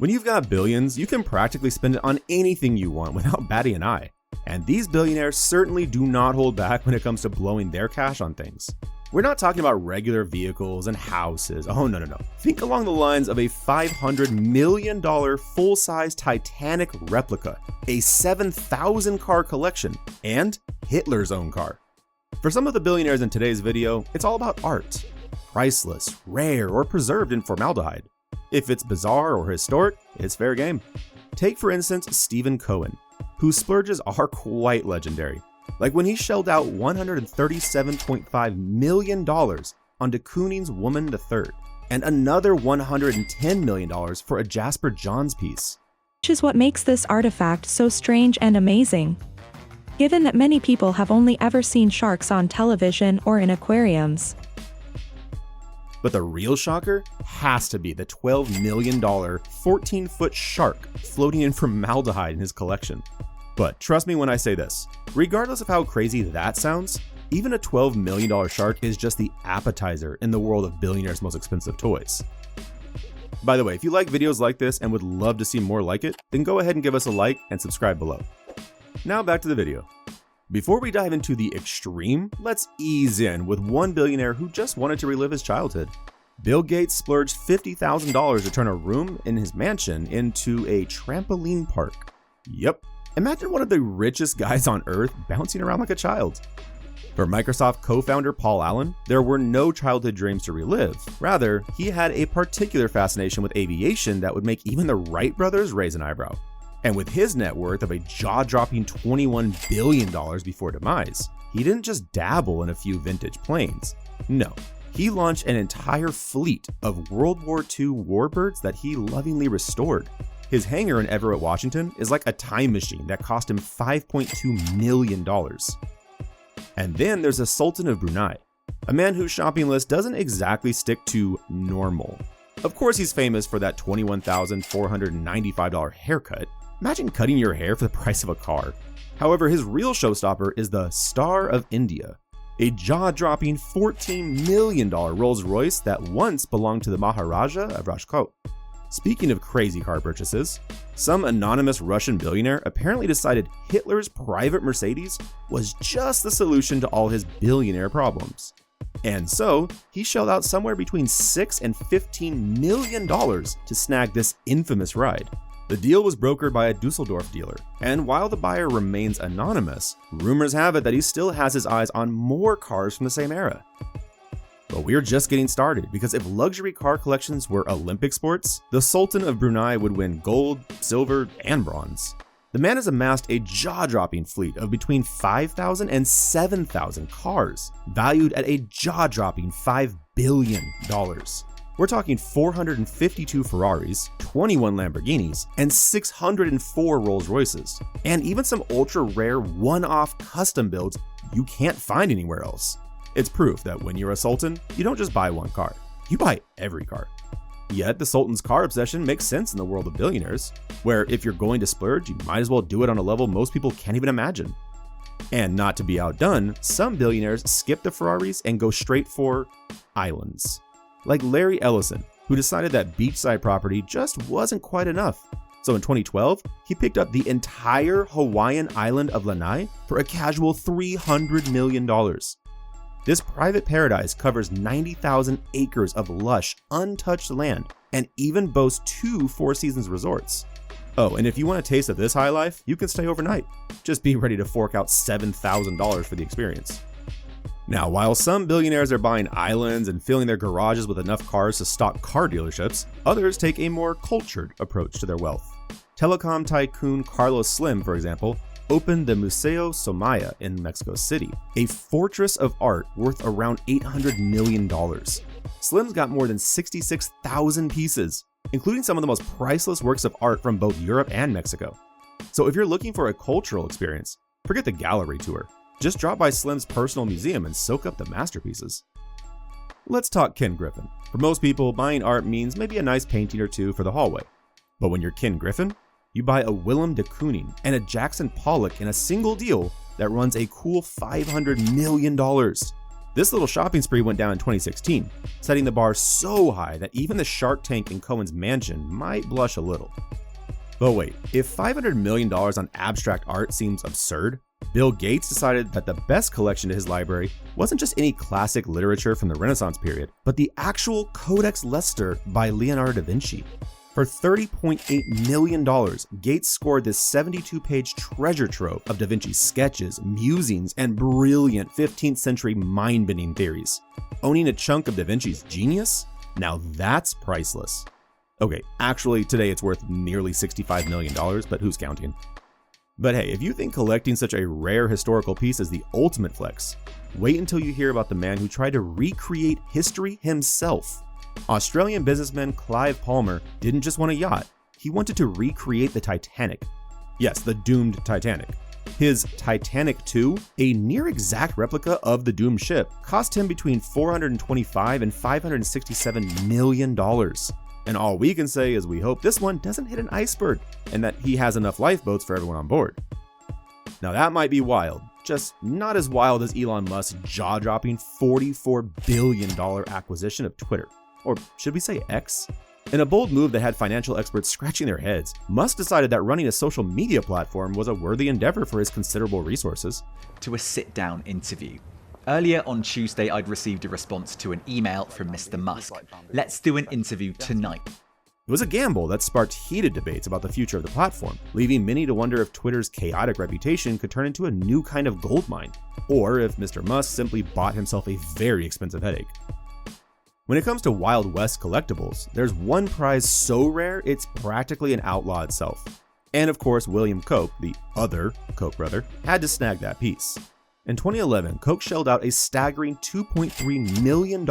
When you've got billions, you can practically spend it on anything you want without batting an eye. And these billionaires certainly do not hold back when it comes to blowing their cash on things. We're not talking about regular vehicles and houses. Oh, no. Think along the lines of a $500 million full-size Titanic replica, a 7,000 car collection, and Hitler's own car. For some of the billionaires in today's video, it's all about art. Priceless, rare, or preserved in formaldehyde. If it's bizarre or historic, it's fair game. Take for instance Stephen Cohen, whose splurges are quite legendary. Like when he shelled out $137.5 million on de Kooning's Woman III, and another $110 million for a Jasper Johns piece. Which is what makes this artifact so strange and amazing. Given that many people have only ever seen sharks on television or in aquariums. But the real shocker has to be the $12 million 14-foot shark floating in formaldehyde in his collection. But trust me when I say this, regardless of how crazy that sounds, even a $12 million shark is just the appetizer in the world of billionaires' most expensive toys. By the way, if you like videos like this and would love to see more like it, then go ahead and give us a like and subscribe below. Now back to the video. Before we dive into the extreme, let's ease in with one billionaire who just wanted to relive his childhood. Bill Gates splurged $50,000 to turn a room in his mansion into a trampoline park. Yep. Imagine one of the richest guys on earth bouncing around like a child. For Microsoft co-founder Paul Allen, there were no childhood dreams to relive. Rather, he had a particular fascination with aviation that would make even the Wright brothers raise an eyebrow. And with his net worth of a jaw-dropping $21 billion before demise, he didn't just dabble in a few vintage planes. No, he launched an entire fleet of World War II warbirds that he lovingly restored. His hangar in Everett, Washington is like a time machine that cost him $5.2 million. And then there's the Sultan of Brunei, a man whose shopping list doesn't exactly stick to normal. Of course he's famous for that $21,495 haircut. Imagine cutting your hair for the price of a car. However, his real showstopper is the Star of India, a jaw-dropping $14 million Rolls-Royce that once belonged to the Maharaja of Rajkot. Speaking of crazy car purchases, some anonymous Russian billionaire apparently decided Hitler's private Mercedes was just the solution to all his billionaire problems. And so, he shelled out somewhere between $6 and $15 million to snag this infamous ride. The deal was brokered by a Dusseldorf dealer, and while the buyer remains anonymous, rumors have it that he still has his eyes on more cars from the same era. But we're just getting started, because if luxury car collections were Olympic sports, the Sultan of Brunei would win gold, silver, and bronze. The man has amassed a jaw-dropping fleet of between 5,000 and 7,000 cars, valued at a jaw-dropping $5 billion. We're talking 452 Ferraris, 21 Lamborghinis, and 604 Rolls-Royces, and even some ultra-rare one-off custom builds you can't find anywhere else. It's proof that when you're a sultan, you don't just buy one car, you buy every car. Yet the sultan's car obsession makes sense in the world of billionaires, where if you're going to splurge, you might as well do it on a level most people can't even imagine. And not to be outdone, some billionaires skip the Ferraris and go straight for islands. Like Larry Ellison, who decided that beachside property just wasn't quite enough. So in 2012, he picked up the entire Hawaiian island of Lanai for a casual $300 million. This private paradise covers 90,000 acres of lush, untouched land, and even boasts 2 Four Seasons resorts. Oh, and if you want a taste of this high life, you can stay overnight. Just be ready to fork out $7,000 for the experience. Now, while some billionaires are buying islands and filling their garages with enough cars to stock car dealerships, others take a more cultured approach to their wealth. Telecom tycoon Carlos Slim, for example, opened the Museo Somaya in Mexico City, a fortress of art worth around $800 million. Slim's got more than 66,000 pieces, including some of the most priceless works of art from both Europe and Mexico. So if you're looking for a cultural experience, forget the gallery tour. Just drop by Slim's personal museum and soak up the masterpieces. Let's talk Ken Griffin. For most people, buying art means maybe a nice painting or two for the hallway. But when you're Ken Griffin, you buy a Willem de Kooning and a Jackson Pollock in a single deal that runs a cool $500 million. This little shopping spree went down in 2016, setting the bar so high that even the Shark Tank in Cohen's mansion might blush a little. But wait, if $500 million on abstract art seems absurd, Bill Gates decided that the best collection to his library wasn't just any classic literature from the Renaissance period, but the actual Codex Leicester by Leonardo da Vinci. For $30.8 million, Gates scored this 72-page treasure trove of Da Vinci's sketches, musings, and brilliant 15th century mind-bending theories. Owning a chunk of Da Vinci's genius? Now that's priceless. Okay, actually today it's worth nearly $65 million, but who's counting? But hey, if you think collecting such a rare historical piece is the ultimate flex, wait until you hear about the man who tried to recreate history himself. Australian businessman Clive Palmer didn't just want a yacht, he wanted to recreate the Titanic. Yes, the doomed Titanic. His Titanic II, a near exact replica of the doomed ship, cost him between $425 and $567 million. And all we can say is we hope this one doesn't hit an iceberg and that he has enough lifeboats for everyone on board. Now that might be wild, just not as wild as Elon Musk's jaw-dropping $44 billion acquisition of Twitter. Or should we say X? In a bold move that had financial experts scratching their heads, Musk decided that running a social media platform was a worthy endeavor for his considerable resources. To a sit-down interview. Earlier on Tuesday, I'd received a response to an email from Mr. Musk. Let's do an interview tonight. It was a gamble that sparked heated debates about the future of the platform, leaving many to wonder if Twitter's chaotic reputation could turn into a new kind of goldmine, or if Mr. Musk simply bought himself a very expensive headache. When it comes to Wild West collectibles, there's one prize so rare it's practically an outlaw itself. And of course, William Koch, the other Koch brother, had to snag that piece. In 2011, Koch shelled out a staggering $2.3 million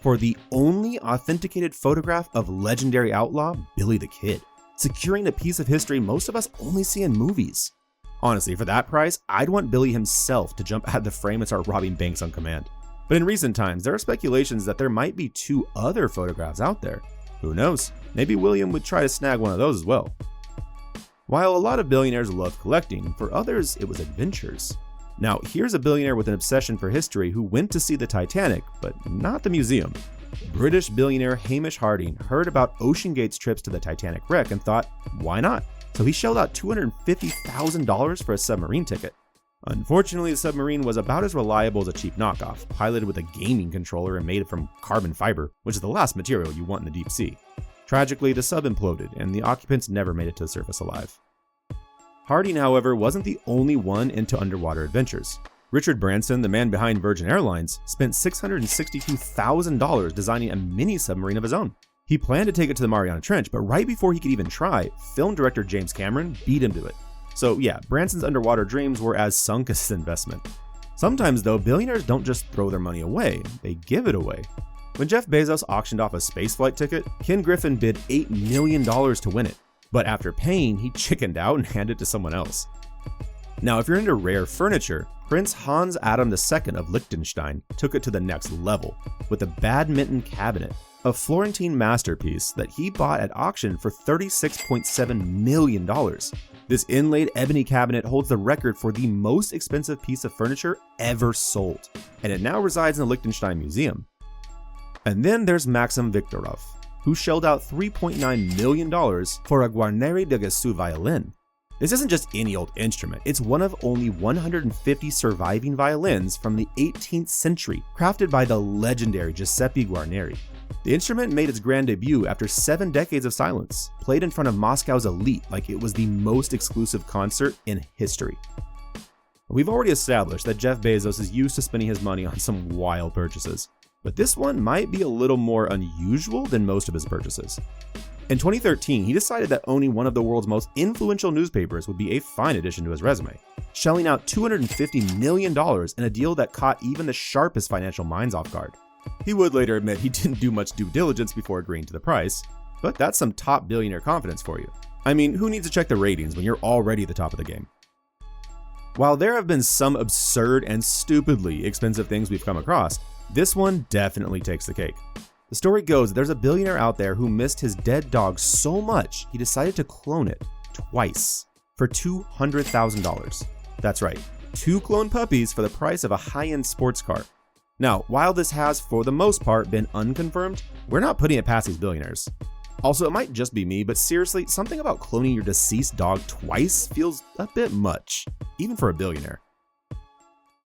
for the only authenticated photograph of legendary outlaw Billy the Kid, securing a piece of history most of us only see in movies. Honestly, for that price, I'd want Billy himself to jump out of the frame and start robbing banks on command. But in recent times, there are speculations that there might be 2 other photographs out there. Who knows? Maybe William would try to snag one of those as well. While a lot of billionaires love collecting, for others it was adventures. Now, here's a billionaire with an obsession for history who went to see the Titanic, but not the museum. British billionaire Hamish Harding heard about OceanGate's trips to the Titanic wreck and thought, why not? So he shelled out $250,000 for a submarine ticket. Unfortunately, the submarine was about as reliable as a cheap knockoff, piloted with a gaming controller and made from carbon fiber, which is the last material you want in the deep sea. Tragically, the sub imploded, and the occupants never made it to the surface alive. Harding, however, wasn't the only one into underwater adventures. Richard Branson, the man behind Virgin Airlines, spent $662,000 designing a mini submarine of his own. He planned to take it to the Mariana Trench, but right before he could even try, film director James Cameron beat him to it. So yeah, Branson's underwater dreams were as sunk as his investment. Sometimes though, billionaires don't just throw their money away, they give it away. When Jeff Bezos auctioned off a spaceflight ticket, Ken Griffin bid $8 million to win it. But after paying, he chickened out and handed it to someone else. Now, if you're into rare furniture, Prince Hans Adam II of Liechtenstein took it to the next level with a badminton cabinet, a Florentine masterpiece that he bought at auction for $36.7 million. This inlaid ebony cabinet holds the record for the most expensive piece of furniture ever sold, and it now resides in the Liechtenstein Museum. And then there's Maxim Viktorov, who shelled out $3.9 million for a Guarneri de Gesù violin. This isn't just any old instrument, it's one of only 150 surviving violins from the 18th century, crafted by the legendary Giuseppe Guarneri. The instrument made its grand debut after 7 decades of silence, played in front of Moscow's elite like it was the most exclusive concert in history. We've already established that Jeff Bezos is used to spending his money on some wild purchases, but this one might be a little more unusual than most of his purchases. In 2013, he decided that owning one of the world's most influential newspapers would be a fine addition to his resume, shelling out $250 million in a deal that caught even the sharpest financial minds off guard. He would later admit he didn't do much due diligence before agreeing to the price, but that's some top billionaire confidence for you. I mean, who needs to check the ratings when you're already at the top of the game? While there have been some absurd and stupidly expensive things we've come across, this one definitely takes the cake. The story goes that there's a billionaire out there who missed his dead dog so much he decided to clone it twice for $200,000. That's right, 2 cloned puppies for the price of a high-end sports car. Now, while this has, for the most part, been unconfirmed, we're not putting it past these billionaires. Also, it might just be me, but seriously, something about cloning your deceased dog twice feels a bit much, even for a billionaire.